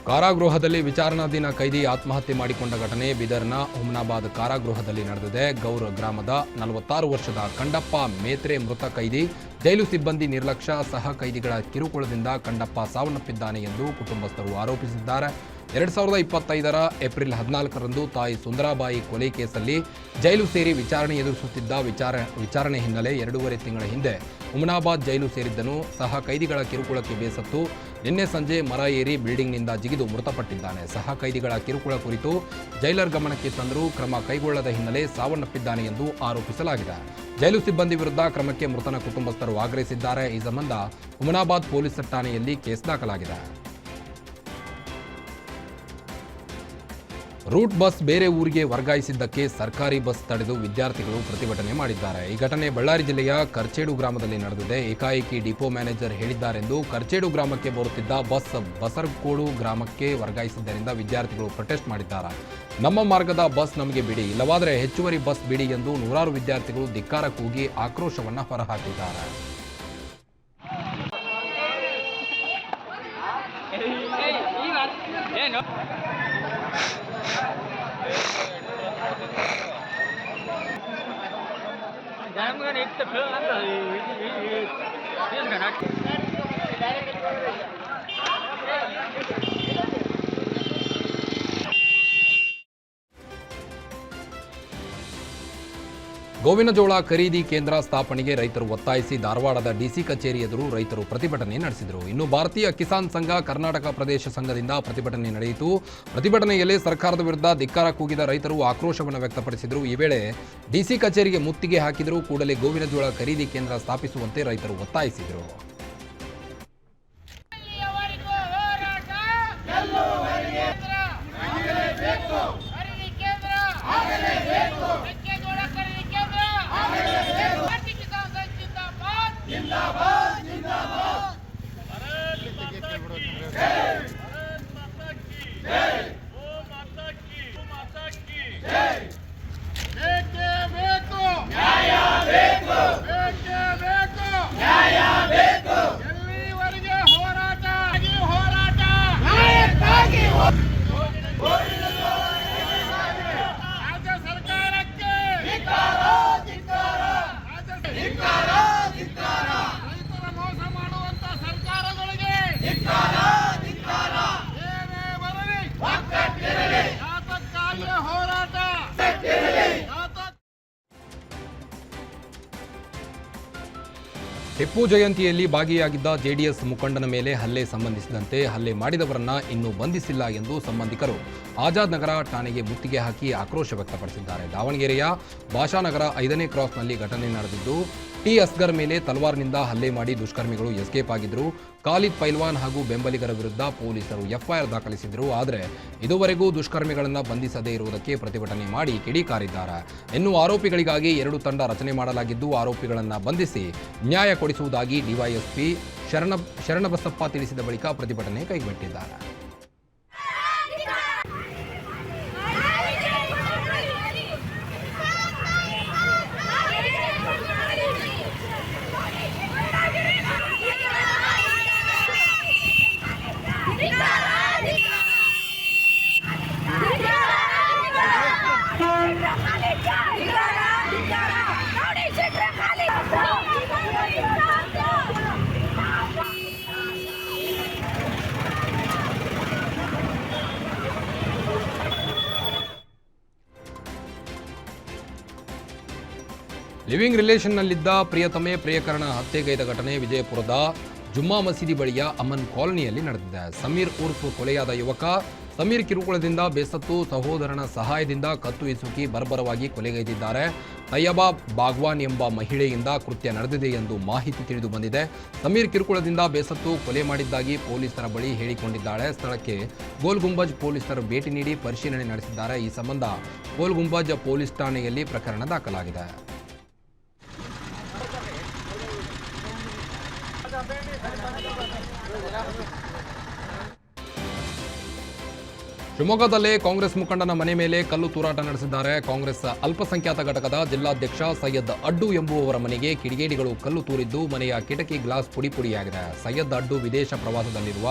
ಕಾರಾಗೃಹದಲ್ಲಿ ವಿಚಾರಣಾಧೀನ ಕೈದಿ ಆತ್ಮಹತ್ಯೆ ಮಾಡಿಕೊಂಡ ಘಟನೆ ಬೀದರ್ನ ಹುಮ್ನಾಬಾದ್ ಕಾರಾಗೃಹದಲ್ಲಿ ನಡೆದಿದೆ. ಗೌರ್ ಗ್ರಾಮದ 46 ವರ್ಷದ ಕಂಡಪ್ಪ ಮೇತ್ರೆ ಮೃತ ಕೈದಿ. ಜೈಲು ಸಿಬ್ಬಂದಿ ನಿರ್ಲಕ್ಷ್ಯ, ಸಹ ಕೈದಿಗಳ ಕಿರುಕುಳದಿಂದ ಕಂಡಪ್ಪ ಸಾವನ್ನಪ್ಪಿದ್ದಾನೆ ಎಂದು ಕುಟುಂಬಸ್ಥರು ಆರೋಪಿಸಿದ್ದಾರೆ. 2025ರ ಏಪ್ರಿಲ್ 14ರಂದು ತಾಯಿ ಸುಂದರಾಬಾಯಿ ಕೊಲೆ ಕೇಸಲ್ಲಿ ಜೈಲು ಸೇರಿ ವಿಚಾರಣೆ ಎದುರಿಸುತ್ತಿದ್ದ ವಿಚಾರಣೆ ಹಿನ್ನೆಲೆ 2.5 ತಿಂಗಳ ಹಿಂದೆ ಹುಮ್ನಾಬಾದ್ ಜೈಲು ಸೇರಿದ್ದನು. ಸಹ ಕೈದಿಗಳ ಕಿರುಕುಳಕ್ಕೆ ಬೇಸತ್ತು ನಿನ್ನೆ ಸಂಜೆ ಮರ ಏರಿ ಬಿಲ್ಡಿಂಗ್ನಿಂದ ಜಿಗಿದು ಮೃತಪಟ್ಟಿದ್ದಾನೆ. ಸಹ ಕೈದಿಗಳ ಕಿರುಕುಳ ಕುರಿತು ಜೈಲರ್ ಗಮನಕ್ಕೆ ತಂದರೂ ಕ್ರಮ ಕೈಗೊಳ್ಳದ ಹಿನ್ನೆಲೆ ಸಾವನ್ನಪ್ಪಿದ್ದಾನೆ ಎಂದು ಆರೋಪಿಸಲಾಗಿದೆ. ಜೈಲು ಸಿಬ್ಬಂದಿ ವಿರುದ್ಧ ಕ್ರಮಕ್ಕೆ ಮೃತನ ಕುಟುಂಬಸ್ಥರು ಆಗ್ರಹಿಸಿದ್ದಾರೆ. ಈ ಸಂಬಂಧ ಹುಮ್ನಾಬಾದ್ ಪೊಲೀಸ್ ಠಾಣೆಯಲ್ಲಿ ಕೇಸ್ ದಾಖಲಾಗಿದೆ. ರೂಟ್ ಬಸ್ ಬೇರೆ ಊರಿಗೆ ವರ್ಗಾಯಿಸಿದ್ದಕ್ಕೆ ಸರ್ಕಾರಿ ಬಸ್ ತಡೆದು ವಿದ್ಯಾರ್ಥಿಗಳು ಪ್ರತಿಭಟನೆ ಮಾಡಿದ್ದಾರೆ. ಈ ಘಟನೆ ಬಳ್ಳಾರಿ ಜಿಲ್ಲೆಯ ಕರ್ಚೇಡು ಗ್ರಾಮದಲ್ಲಿ ನಡೆದಿದೆ. ಏಕಾಏಕಿ ಡಿಪೋ ಮ್ಯಾನೇಜರ್ ಹೇಳಿದ್ದಾರೆಂದು ಕರ್ಚೇಡು ಗ್ರಾಮಕ್ಕೆ ಬರುತ್ತಿದ್ದ ಬಸ್ ಬಸರಕೋಡು ಗ್ರಾಮಕ್ಕೆ ವರ್ಗಾಯಿಸಿದ್ದರಿಂದ ವಿದ್ಯಾರ್ಥಿಗಳು ಪ್ರೊಟೆಸ್ಟ್ ಮಾಡಿದ್ದಾರೆ. ನಮ್ಮ ಮಾರ್ಗದ ಬಸ್ ನಮಗೆ ಬಿಡಿ, ಇಲ್ಲವಾದರೆ ಹೆಚ್ಚುವರಿ ಬಸ್ ಬಿಡಿ ಎಂದು ನೂರಾರು ವಿದ್ಯಾರ್ಥಿಗಳು ಧಿಕ್ಕಾರ ಕೂಗಿ ಆಕ್ರೋಶವನ್ನು ಹೊರಹಾಕಿದ್ದಾರೆ. ಗೋವಿನ ಜೋಳ ಖರೀದಿ ಕೇಂದ್ರ ಸ್ಥಾಪನೆಗೆ ರೈತರು ಒತ್ತಾಯಿಸಿ ಧಾರವಾಡದ ಡಿಸಿ ಕಚೇರಿ ಎದುರು ರೈತರು ಪ್ರತಿಭಟನೆ ನಡೆಸಿದರು. ಇನ್ನು ಭಾರತೀಯ ಕಿಸಾನ್ ಸಂಘ ಕರ್ನಾಟಕ ಪ್ರದೇಶ ಸಂಘದಿಂದ ಪ್ರತಿಭಟನೆ ನಡೆಯಿತು. ಪ್ರತಿಭಟನೆಯಲ್ಲಿ ಸರ್ಕಾರದ ವಿರುದ್ಧ ಧಿಕ್ಕಾರ ಕೂಗಿದ ರೈತರು ಆಕ್ರೋಶವನ್ನು ವ್ಯಕ್ತಪಡಿಸಿದರು. ಈ ವೇಳೆ ಡಿಸಿ ಕಚೇರಿಗೆ ಮುತ್ತಿಗೆ ಹಾಕಿದರು. ಕೂಡಲೇ ಗೋವಿನ ಜೋಳ ಖರೀದಿ ಕೇಂದ್ರ ಸ್ಥಾಪಿಸುವಂತೆ ರೈತರು ಒತ್ತಾಯಿಸಿದರು. ಟಿಪ್ಪು ಜಯಂತಿಯಲ್ಲಿ ಭಾಗಿಯಾಗಿದ್ದ ಜೆಡಿಎಸ್ ಮುಖಂಡನ ಮೇಲೆ ಹಲ್ಲೆ ಸಂಬಂಧಿಸಿದಂತೆ ಹಲ್ಲೆ ಮಾಡಿದವರನ್ನ ಇನ್ನೂ ಬಂಧಿಸಿಲ್ಲ ಎಂದು ಸಂಬಂಧಿಕರು ಆಜಾದ್ ನಗರ ಠಾಣೆಗೆ ಮುತ್ತಿಗೆ ಹಾಕಿ ಆಕ್ರೋಶ ವ್ಯಕ್ತಪಡಿಸಿದ್ದಾರೆ. ದಾವಣಗೆರೆಯ ಭಾಷಾನಗರ 5ನೇ ಕ್ರಾಸ್ನಲ್ಲಿ ಘಟನೆ ನಡೆದಿದ್ದು, ಟಿ ಅಸ್ಗರ್ ಮೇಲೆ ತಲವಾರ್ನಿಂದ ಹಲ್ಲೆ ಮಾಡಿ ದುಷ್ಕರ್ಮಿಗಳು ಎಸ್ಕೇಪ್ ಆಗಿದ್ದರು. ಖಾಲಿದ್ ಪೈಲ್ವಾನ್ ಹಾಗೂ ಬೆಂಬಲಿಗರ ವಿರುದ್ಧ ಪೊಲೀಸರು ಎಫ್ಐಆರ್ ದಾಖಲಿಸಿದರು. ಆದರೆ ಇದುವರೆಗೂ ದುಷ್ಕರ್ಮಿಗಳನ್ನು ಬಂಧಿಸದೇ ಇರುವುದಕ್ಕೆ ಪ್ರತಿಭಟನೆ ಮಾಡಿ ಕಿಡಿಕಾರಿದ್ದಾರೆ. ಇನ್ನು ಆರೋಪಿಗಳಿಗಾಗಿ 2 ತಂಡ ರಚನೆ ಮಾಡಲಾಗಿದ್ದು, ಆರೋಪಿಗಳನ್ನು ಬಂಧಿಸಿ ನ್ಯಾಯ ಕೊಡಿಸುವುದಾಗಿ ಡಿವೈಎಸ್ಪಿ ಶರಣಬಸಪ್ಪ ತಿಳಿಸಿದ ಬಳಿಕ ಪ್ರತಿಭಟನೆ ಕೈಬಿಟ್ಟಿದ್ದಾರೆ. ಲಿವಿಂಗ್ ರಿಲೇಷನ್ನಲ್ಲಿದ್ದ ಪ್ರಿಯತಮೆ ಪ್ರಿಯಕರಣ ಹತ್ಯೆಗೈದ ಘಟನೆ ವಿಜಯಪುರದ ಜುಮ್ಮಾ ಮಸೀದಿ ಬಳಿಯ ಅಮನ್ ಕಾಲೋನಿಯಲ್ಲಿ ನಡೆದಿದೆ. ಸಮೀರ್ ಉರ್ಫ್ ಕೊಲೆಯಾದ ಯುವಕ ಸಮೀರ್ ಕಿರುಕುಳದಿಂದ ಬೇಸತ್ತು ಸಹೋದರನ ಸಹಾಯದಿಂದ ಕತ್ತು ಹಿಸುಕಿ ಬರ್ಬರವಾಗಿ ಕೊಲೆಗೈದಿದ್ದಾರೆ. ತಯ್ಯಬಾ ಬಾಗ್ವಾನ್ ಎಂಬ ಮಹಿಳೆಯಿಂದ ಕೃತ್ಯ ನಡೆದಿದೆ ಎಂದು ಮಾಹಿತಿ ತಿಳಿದು ಬಂದಿದೆ. ಸಮೀರ್ ಕಿರುಕುಳದಿಂದ ಬೇಸತ್ತು ಕೊಲೆ ಮಾಡಿದ್ದಾಗಿ ಪೊಲೀಸರ ಬಳಿ ಹೇಳಿಕೊಂಡಿದ್ದಾಳೆ. ಸ್ಥಳಕ್ಕೆ ಗೋಲ್ ಗುಂಬಜ್ ಪೊಲೀಸರು ಭೇಟಿ ನೀಡಿ ಪರಿಶೀಲನೆ ನಡೆಸಿದ್ದಾರೆ. ಈ ಸಂಬಂಧ ಗೋಲ್ ಗುಂಬಜ್ ಪೊಲೀಸ್ ಠಾಣೆಯಲ್ಲಿ ಪ್ರಕರಣ ದಾಖಲಾಗಿದೆ. ಶಿವಮೊಗ್ಗದಲ್ಲಿ ಕಾಂಗ್ರೆಸ್ ಮುಖಂಡನ ಮನೆ ಮೇಲೆ ಕಲ್ಲು ತೂರಾಟ ನಡೆಸಿದ್ದಾರೆ. ಕಾಂಗ್ರೆಸ್ ಅಲ್ಪಸಂಖ್ಯಾತ ಘಟಕದ ಜಿಲ್ಲಾಧ್ಯಕ್ಷ ಸೈಯದ್ ಅಡ್ಡು ಎಂಬುವವರ ಮನೆಗೆ ಕಿಡಿಗೇಡಿಗಳು ಕಲ್ಲು ತೂರಿದ್ದು ಮನೆಯ ಕಿಟಕಿ ಗ್ಲಾಸ್ ಪುಡಿ ಪುಡಿಯಾಗಿದೆ. ಸೈಯದ್ ಅಡ್ಡು ವಿದೇಶ ಪ್ರವಾಸದಲ್ಲಿರುವ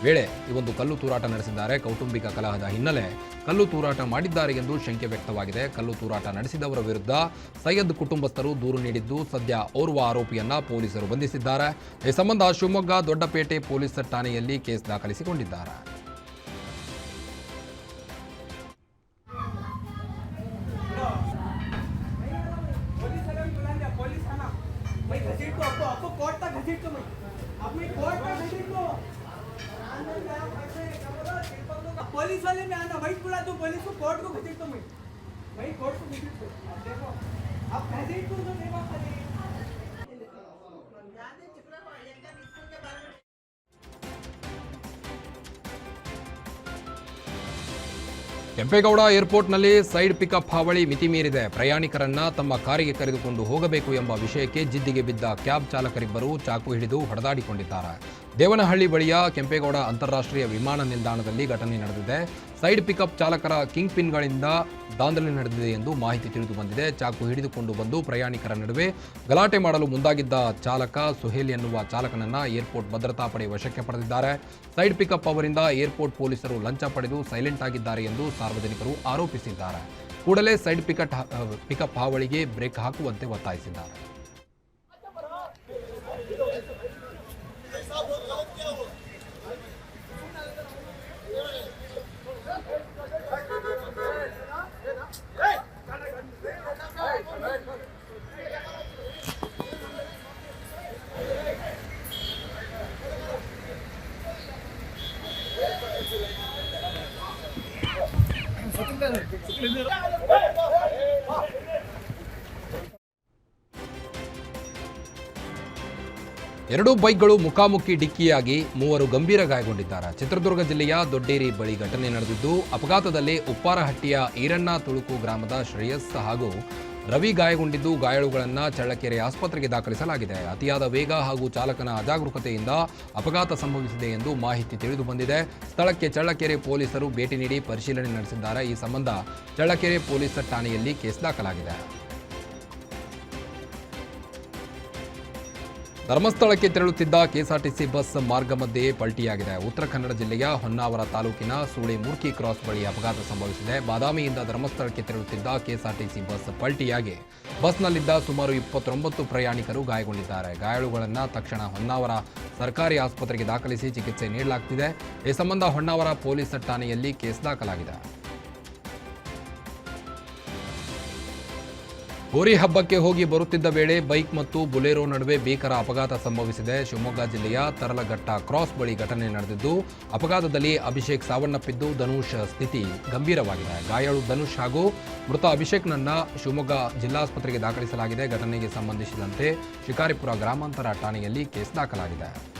ವೇಳೆ ಈ ಒಂದು ಕಲ್ಲು ತೂರಾಟ ನಡೆಸಿದ್ದಾರೆ. ಕೌಟುಂಬಿಕ ಕಲಹದ ಹಿನ್ನೆಲೆ ಕಲ್ಲು ತೂರಾಟ ಮಾಡಿದ್ದಾರೆ ಎಂದು ಶಂಕೆ ವ್ಯಕ್ತವಾಗಿದೆ. ಕಲ್ಲು ತೂರಾಟ ನಡೆಸಿದವರ ವಿರುದ್ಧ ಸೈಯದ್ ಕುಟುಂಬಸ್ಥರು ದೂರು ನೀಡಿದ್ದು, ಸದ್ಯ ಓರ್ವ ಆರೋಪಿಯನ್ನ ಪೊಲೀಸರು ಬಂಧಿಸಿದ್ದಾರೆ. ಈ ಸಂಬಂಧ ಶಿವಮೊಗ್ಗ ದೊಡ್ಡಪೇಟೆ ಪೊಲೀಸ್ ಠಾಣೆಯಲ್ಲಿ ಕೇಸ್ ದಾಖಲಿಸಿಕೊಂಡಿದ್ದಾರೆ. पुलिस वाले में आना वही बुला दो, पुलिस को कोर्ट को घसीट दो, वही कोर्ट को घसीट दो। देखो अब घसीट दो तो देखो ಕೆಂಪೇಗೌಡ ಏರ್ಪೋರ್ಟ್ನಲ್ಲಿ ಸೈಡ್ ಪಿಕಪ್ ಹಾವಳಿ ಮಿತಿ ಮೀರಿದೆ. ಪ್ರಯಾಣಿಕರನ್ನ ತಮ್ಮ ಕಾರಿಗೆ ಕರೆದುಕೊಂಡು ಹೋಗಬೇಕು ಎಂಬ ವಿಷಯಕ್ಕೆ ಜಿದ್ದಿಗೆ ಬಿದ್ದ ಕ್ಯಾಬ್ ಚಾಲಕರಿಬ್ಬರು ಚಾಕು ಹಿಡಿದು ಹೊಡೆದಾಡಿಕೊಂಡಿದ್ದಾರೆ. ದೇವನಹಳ್ಳಿ ಬಳಿಯ ಕೆಂಪೇಗೌಡ ಅಂತಾರಾಷ್ಟ್ರೀಯ ವಿಮಾನ ನಿಲ್ದಾಣದಲ್ಲಿ ಘಟನೆ ನಡೆದಿದೆ. ಸೈಡ್ ಪಿಕಪ್ ಚಾಲಕರ ಕಿಂಗ್ ಪಿನ್ಗಳಿಂದ ದಾಂಧಲೆ ನಡೆದಿದೆ ಎಂದು ಮಾಹಿತಿ ತಿಳಿದು ಬಂದಿದೆ. ಚಾಕು ಹಿಡಿದುಕೊಂಡು ಬಂದು ಪ್ರಯಾಣಿಕರ ನಡುವೆ ಗಲಾಟೆ ಮಾಡಲು ಮುಂದಾಗಿದ್ದ ಚಾಲಕ ಸುಹೇಲ್ ಎನ್ನುವ ಚಾಲಕನನ್ನ ಏರ್ಪೋರ್ಟ್ ಭದ್ರತಾ ಪಡೆ ವಶಕ್ಕೆ ಪಡೆದಿದ್ದಾರೆ. ಸೈಡ್ ಪಿಕಪ್ ಅವರಿಂದ ಏರ್ಪೋರ್ಟ್ ಪೊಲೀಸರು ಲಂಚ ಪಡೆದು ಸೈಲೆಂಟ್ ಆಗಿದ್ದಾರೆ ಎಂದು ಸಾರ್ವಜನಿಕರು ಆರೋಪಿಸಿದ್ದಾರೆ. ಕೂಡಲೇ ಸೈಡ್ ಪಿಕಪ್ ಹಾವಳಿಗೆ ಬ್ರೇಕ್ ಹಾಕುವಂತೆ ಒತ್ತಾಯಿಸಿದ್ದಾರೆ. ಎರಡೂ ಬೈಕ್ಗಳು ಮುಖಾಮುಖಿ ಡಿಕ್ಕಿಯಾಗಿ ಮೂವರು ಗಂಭೀರ ಗಾಯಗೊಂಡಿದ್ದಾರೆ. ಚಿತ್ರದುರ್ಗ ಜಿಲ್ಲೆಯ ದೊಡ್ಡೇರಿ ಬಳಿ ಘಟನೆ ನಡೆದಿದ್ದು, ಅಪಘಾತದಲ್ಲಿ ಉಪ್ಪಾರಹಟ್ಟಿಯ ಈರಣ್ಣ ತುಳುಕು ಗ್ರಾಮದ ಶ್ರೇಯಸ್ ಹಾಗೂ ರವಿ ಗಾಯಗೊಂಡಿದ್ದು, ಗಾಯಾಳುಗಳನ್ನು ಚಳ್ಳಕೆರೆ ಆಸ್ಪತ್ರೆಗೆ ದಾಖಲಿಸಲಾಗಿದೆ. ಅತಿಯಾದ ವೇಗ ಹಾಗೂ ಚಾಲಕನ ಅಜಾಗರೂಕತೆಯಿಂದ ಅಪಘಾತ ಸಂಭವಿಸಿದೆ ಎಂದು ಮಾಹಿತಿ ತಿಳಿದು ಬಂದಿದೆ. ಸ್ಥಳಕ್ಕೆ ಚಳ್ಳಕೆರೆ ಪೊಲೀಸರು ಭೇಟಿ ನೀಡಿ ಪರಿಶೀಲನೆ ನಡೆಸಿದ್ದಾರೆ. ಈ ಸಂಬಂಧ ಚಳ್ಳಕೆರೆ ಪೊಲೀಸ್ ಠಾಣೆಯಲ್ಲಿ ಕೇಸ್ ದಾಖಲಾಗಿದೆ. ಧರ್ಮಸ್ಥಳಕ್ಕೆ ತೆರಳುತ್ತಿದ್ದ ಕೆಎಸ್ಆರ್ಟಿಸಿ ಬಸ್ ಮಾರ್ಗ ಮಧ್ಯೆ ಪಲ್ಟಿಯಾಗಿದೆ. ಉತ್ತರ ಕನ್ನಡ ಜಿಲ್ಲೆಯ ಹೊನ್ನಾವರ ತಾಲೂಕಿನ ಸೂಳೆಮೂರ್ಖಿ ಕ್ರಾಸ್ ಬಳಿ ಅಪಘಾತ ಸಂಭವಿಸಿದೆ. ಬಾದಾಮಿಯಿಂದ ಧರ್ಮಸ್ಥಳಕ್ಕೆ ತೆರಳುತ್ತಿದ್ದ ಕೆಎಸ್ಆರ್ಟಿಸಿ ಬಸ್ ಪಲ್ಟಿಯಾಗಿ ಬಸ್ನಲ್ಲಿದ್ದ ಸುಮಾರು 29 ಪ್ರಯಾಣಿಕರು ಗಾಯಗೊಂಡಿದ್ದಾರೆ. ಗಾಯಾಳುಗಳನ್ನು ತಕ್ಷಣ ಹೊನ್ನಾವರ ಸರ್ಕಾರಿ ಆಸ್ಪತ್ರೆಗೆ ದಾಖಲಿಸಿ ಚಿಕಿತ್ಸೆ ನೀಡಲಾಗುತ್ತಿದೆ. ಈ ಸಂಬಂಧ ಹೊನ್ನಾವರ ಪೊಲೀಸ್ ಠಾಣೆಯಲ್ಲಿ ಕೇಸ್ ದಾಖಲಾಗಿದೆ. ಹೋರಿ ಹಬ್ಬಕ್ಕೆ ಹೋಗಿ ಬರುತ್ತಿದ್ದ ವೇಳೆ ಬೈಕ್ ಮತ್ತು ಬುಲೆರೋ ನಡುವೆ ಭೀಕರ ಅಪಘಾತ ಸಂಭವಿಸಿದೆ. ಶಿವಮೊಗ್ಗ ಜಿಲ್ಲೆಯ ತರಲಘಟ್ಟ ಕ್ರಾಸ್ ಬಳಿ ಘಟನೆ ನಡೆದಿದ್ದು, ಅಪಘಾತದಲ್ಲಿ ಅಭಿಷೇಕ್ ಸಾವನ್ನಪ್ಪಿದ್ದು, ಧನುಷ್ ಸ್ಥಿತಿ ಗಂಭೀರವಾಗಿದೆ. ಗಾಯಾಳು ಧನುಷ್ ಹಾಗೂ ಮೃತ ಅಭಿಷೇಕ್ನನ್ನ ಶಿವಮೊಗ್ಗ ಜಿಲ್ಲಾಸ್ಪತ್ರೆಗೆ ದಾಖಲಿಸಲಾಗಿದೆ. ಘಟನೆಗೆ ಸಂಬಂಧಿಸಿದಂತೆ ಶಿಕಾರಿಪುರ ಗ್ರಾಮಾಂತರ ಠಾಣೆಯಲ್ಲಿ ಕೇಸ್ ದಾಖಲಾಗಿದೆ.